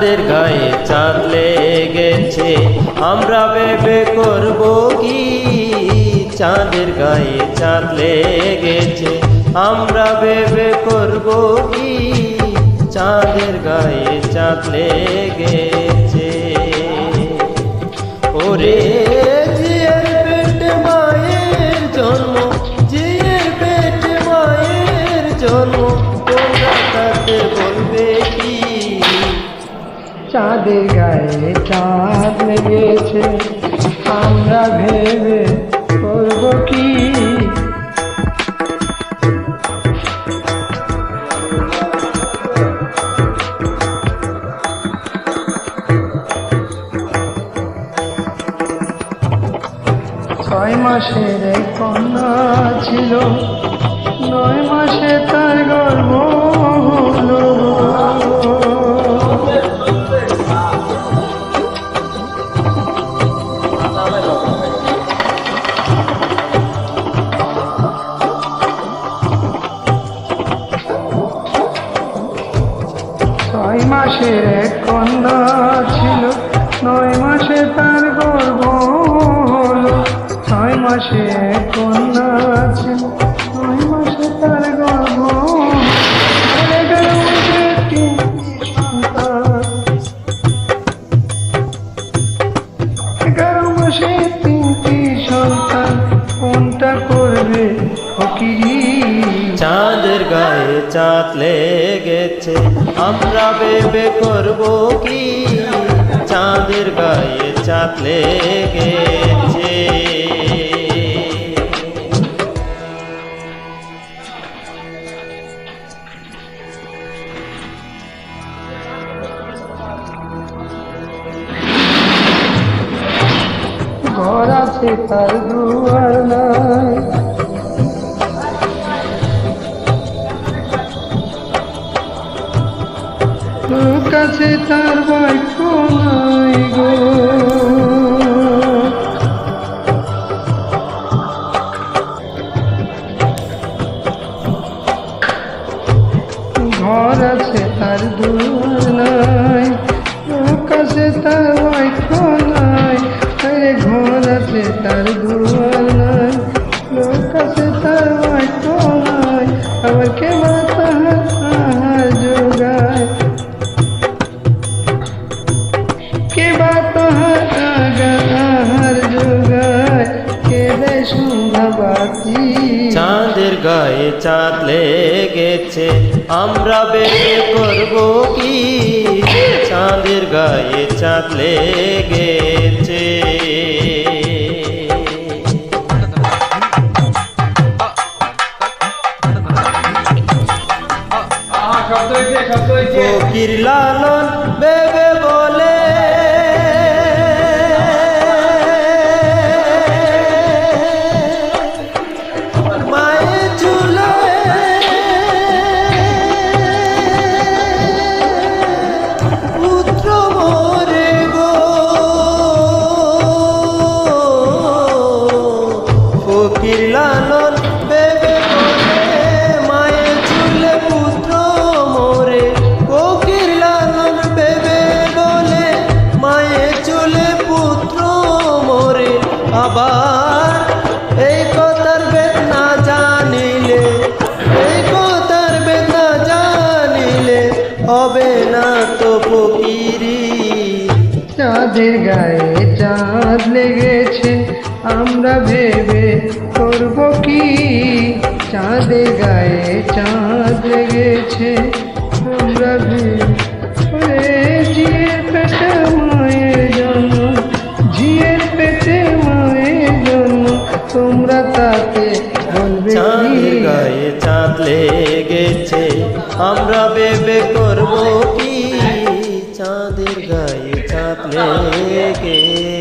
চাঁদের গায়ে চাঁদ লেগেছে আমরা ভেবে করব কি চাঁদের গায়ে চাঁদ লেগেছে আমরা ভেবে করব কি চাঁদের গায়ে চাঁদ লেগেছে ওরে জিয়ের পেটে মায়ের জন্ম জিয়ের পেটে মায়ের জন্ম তোমরা তাতে বলবে কি চাঁদের গায়ে চাঁদ লেগেছে আমরা ভেবে করব কি ছয় মাসের এক কন্যা ছিল 9 মাসে তার গর্ভ হলো ছয় মাসের এক কন্যা ছিল 9 মাসে তার গর্ভ হলো 6 মাসে এক কন্যা ছিল 9 মাসে তার গর্ভ 11 মাসে তিনটি সন্তান 11 মাসে তিনটি সন্তান কোনটা করবে ফকিরি চাঁদের গায়ে চাঁদ লেগেছে আমরা ভেবে করব কি চাঁদের গায়ে চাঁদ লেগেছে ঘর আছে তার দুয়ার নাই লোক আছে তার বাক্য নাই গো ঘর আছে তার দুয়ার নাই লোক আছে তার বাক্য নাই আরে ঘর আছে তার দুয়ার নাই লোক আছে তার বাক্য নাই আবার কে বা তাহার যোগায় কে বা তাহার যোগায় কে দেয় সন্ধ্যা বাতি চাঁদের গায়ে চাঁদ লেগেছে আমরা ভেবে করব কি চাঁদের গায়ে চাঁদ লেগেছে ফকির লালন ভেবে বলে মায়ের চুলে পুত্র মরে গো ফকির লালন ভেবে বলে মায়ের চুলে পুত্র মরে ফকির লালন ভেবে বলে মায়ের চুলে পুত্র মরে আবার এই কথার বেদনা জানিলে এই কথার বেদনা জানিলে হবে না তো ফকিরি চাঁদের গায়ে চাঁদ লেগেছে আমরা ভেবে করব কি চাঁদের গায়ে চাঁদ লেগেছে আমরা ভেবে জিয়ের পেটে মায়ের জন্য জিয়ের পেটে মায়ের জন্য তোমরা তাকে বলবে চাঁদের গায়ে চাঁদ লেগেছে আমরা ভেবে করব কি চাঁদের গায়ে চাঁদ লেগেছে